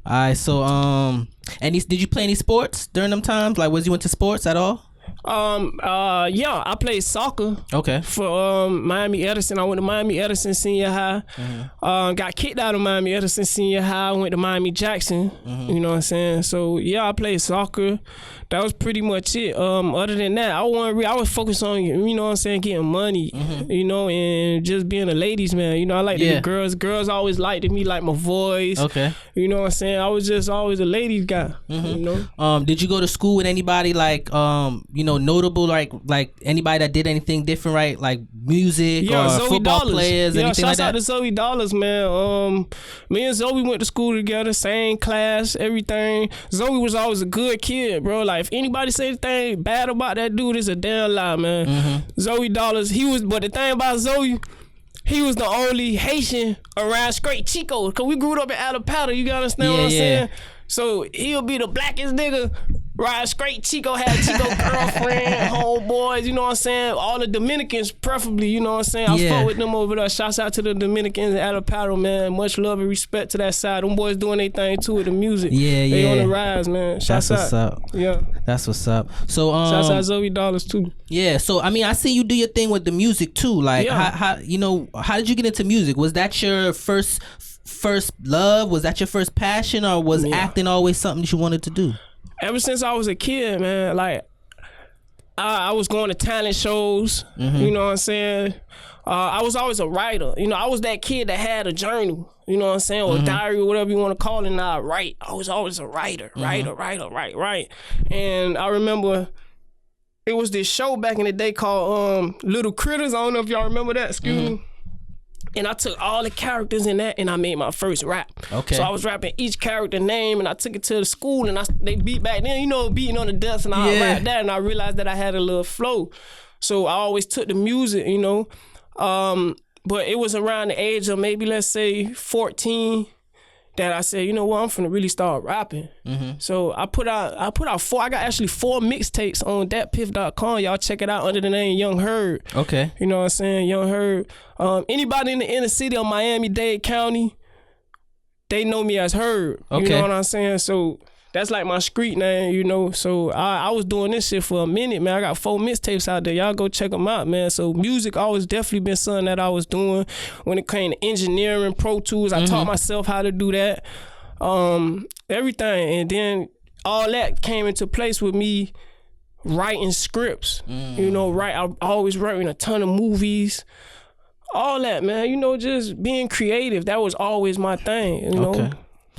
Alright, so did you play any sports during them times? Like, was you into sports at all? Yeah, I played soccer. Okay. For Miami Edison. I went to Miami Edison Senior High. Got kicked out of Miami Edison Senior High. Went to Miami Jackson. You know what I'm saying? So yeah, I played soccer. That was pretty much it. Other than that, I was focused on, you know what I'm saying, getting money. You know, and just being a ladies man. You know, I like the girls. Girls always liked me, like my voice. Okay. You know what I'm saying? I was just always a ladies guy. You know. Did you go to school with anybody like you know, notable, like anybody that did anything different, right? Like music or Zoey football Dollaz. players, anything like that? Shouts out to Zoey Dollaz, man. Me and Zoey went to school together, same class, everything. Zoey was always a good kid, bro. Like, if anybody say anything bad about that dude, it's a damn lie, man. Zoey Dollaz, but the thing about Zoey, he was the only Haitian around straight Chico, cause we grew up in Alapata, you gotta understand what I'm saying? So he'll be the blackest nigga, right? Straight Chico, had Chico girlfriend, homeboys, you know what I'm saying? All the Dominicans, preferably, you know what I'm saying? I fuck with them over there. Shouts out to the Dominicans and Alapata, man. Much love and respect to that side. Them boys doing their thing too with the music. They on the rise, man. Shouts That's what's out. up. Yeah. That's what's up. So shouts out Zoey Dollaz too. Yeah, so I mean, I see you do your thing with the music too. Like, how you know, how did you get into music? Was that your first love? Was that your first passion, or was acting always something that you wanted to do? Ever since I was a kid, man, like I was going to talent shows. You know what I'm saying? I was always a writer. You know, I was that kid that had a journal, you know what I'm saying, or a diary or whatever you want to call it. And I write. I was always a writer, write. And I remember it was this show back in the day called Little Critters. I don't know if y'all remember that. Excuse me. And I took all the characters in that and I made my first rap. Okay. So I was rapping each character name and I took it to the school and they beat back then, you know, beating on the desk, and I rapped that and I realized that I had a little flow. So I always took the music, you know. But it was around the age of maybe, let's say 14, that I said, you know what, I'm finna really start rapping. So I put out I got actually 4 mixtapes on datpiff.com. Y'all check it out under the name Young Herb. Okay. You know what I'm saying? Young Herb. Anybody in the inner city of Miami-Dade County, they know me as Herb. Okay. You know what I'm saying? So that's like my street name, you know. So I was doing this shit for a minute, man. I got 4 mixtapes out there. Y'all go check them out, man. So music always definitely been something that I was doing. When it came to engineering, Pro Tools, I taught myself how to do that. Everything. And then all that came into place with me writing scripts. You know, I always writing a ton of movies. All that, man. You know, just being creative. That was always my thing, you know.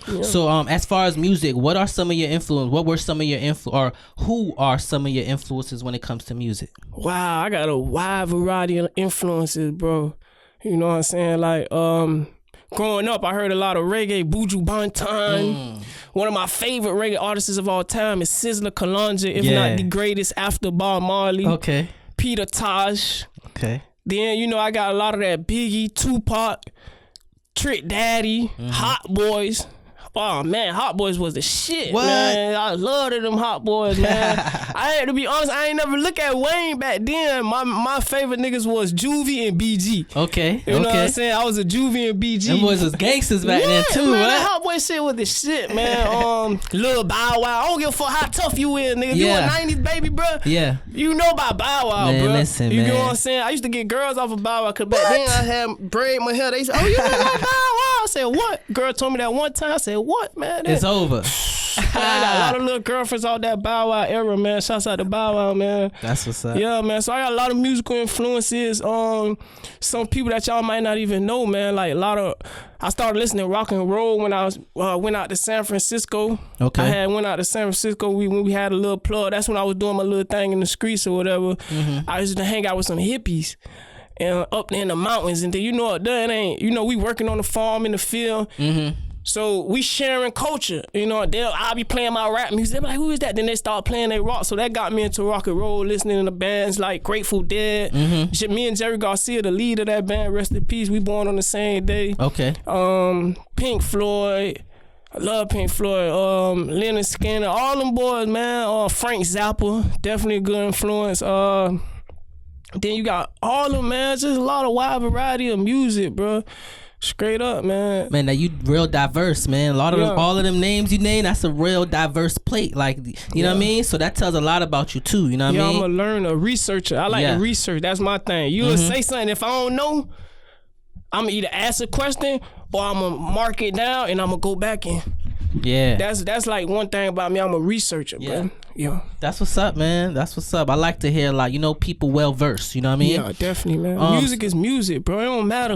Yeah. So as far as music, what are some of your influences? What were some of your or who are some of your influences when it comes to music? Wow, I got a wide variety of influences, bro. You know what I'm saying? Like, growing up, I heard a lot of reggae, Buju Banton. One of my favorite reggae artists of all time is Sizzla Kalonji, if not the greatest after Bob Marley. Okay. Peter Tosh. Okay. Then, you know, I got a lot of that Biggie, Tupac, Trick Daddy, Hot Boys. Oh man, Hot Boys was the shit, man. I loved them Hot Boys, man. I had to be honest, I ain't never look at Wayne back then. My favorite niggas was Juvie and BG. Okay. You know what I'm saying? I was a Juvie and BG. Them boys was gangsters back then too, man, right? That Hot Boy shit was the shit, man. Lil Bow Wow. I don't give a fuck how tough you is, nigga. You a 90s baby, bro. Yeah. You know about Bow Wow, man, bro. Listen, you know what I'm saying? I used to get girls off of Bow Wow because back then I had braid my hair. They said, oh, you know about Bow Wow? I said, what? Girl told me that one time. I said, what, man? It's over. I got a lot of little girlfriends out that Bow Wow era, man. Shouts out to Bow Wow, man. That's what's up. Yeah, man. So I got a lot of musical influences. Some people that y'all might not even know, man. Like I started listening to rock and roll when I was went out to San Francisco. Okay. I went out to San Francisco when we had a little plug. That's when I was doing my little thing in the streets or whatever. I used to hang out with some hippies. And up there in the mountains, and then you know it ain't. You know, we working on the farm in the field. So we sharing culture. You know, I'll be playing my rap music. They be like, who is that? Then they start playing their rock. So that got me into rock and roll, listening to bands like Grateful Dead. Me and Jerry Garcia, the lead of that band, rest in peace. We born on the same day. Okay. Pink Floyd. I love Pink Floyd. Leonard Skinner. All them boys, man. Frank Zappa, definitely a good influence. Then you got all of them, man. Just a lot of wide variety of music, bro. Straight up, man. Man, now you real diverse, man. A lot of them, all of them names you name, that's a real diverse plate. Like, you know what I mean? So that tells a lot about you too. You know what I mean? I'm a learner, researcher. I like to research. That's my thing. You will say something, if I don't know, I'm gonna either ask a question or I'm gonna mark it down and I'm gonna go back in. Yeah. That's like one thing about me. I'm a researcher, bro. Yeah. That's what's up, man. That's what's up. I like to hear, like, you know, people well versed. You know what I mean? Yeah, definitely, man. Music is music, bro. It don't matter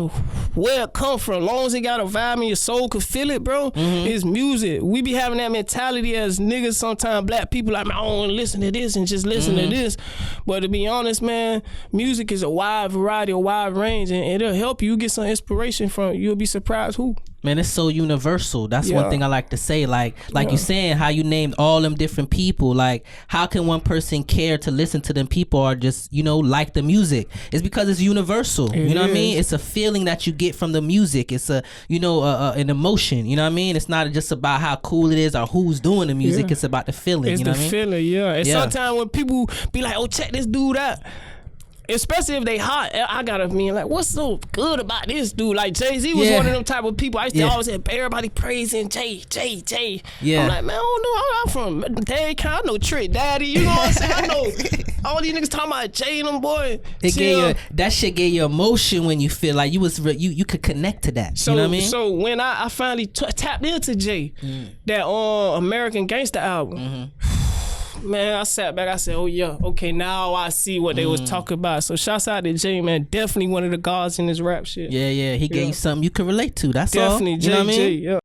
where it come from. As long as it got a vibe and your soul could feel it, bro, it's music. We be having that mentality as niggas sometimes, black people, like, man, I don't want to listen to this and just listen to this. But to be honest, man, music is a wide variety, a wide range, and it'll help you get some inspiration from it. You'll be surprised who. Man, it's so universal. That's one thing I like to say. Like you saying how you named all them different people. Like, how can one person care to listen to them people or just, you know, like the music? It's because it's universal. You know what I mean? It's a feeling that you get from the music. It's a, you know, an emotion. You know what I mean? It's not just about how cool it is or who's doing the music. It's about the feeling. It's you know the what I mean? feeling, And sometimes when people be like, oh, check this dude out. Especially if they hot, I gotta mean like, what's so good about this dude? Like Jay-Z was one of them type of people. I used to always have everybody praising Jay. Yeah. I'm like, man, I don't know. I'm from Dade County. I know Trick Daddy. You know what I'm saying? I know all these niggas talking about Jay and them boy. That shit gave you emotion when you feel like you could connect to that. So, you know what I mean? So when I finally tapped into Jay, that American Gangster album. Man, I sat back, I said, oh yeah, okay, now I see what they was talking about. So shouts out to Jay, man. Definitely one of the gods in this rap shit. Yeah, he gave you something you could relate to. That's definitely all. Jay, you know what I mean? Yeah.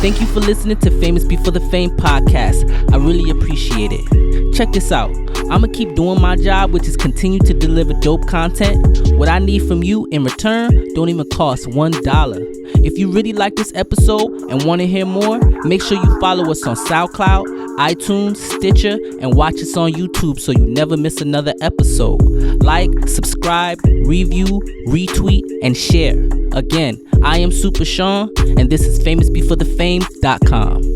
Thank you for listening to Famous Before the Fame podcast. I really appreciate it. Check this out. I'ma keep doing my job, which is continue to deliver dope content. What I need from you in return don't even cost $1. If you really like this episode and want to hear more, make sure you follow us on SoundCloud, iTunes, Stitcher, and watch us on YouTube so you never miss another episode. Like, subscribe, review, retweet, and share. Again, I am Super Sean, and this is famousbeforethefame.com.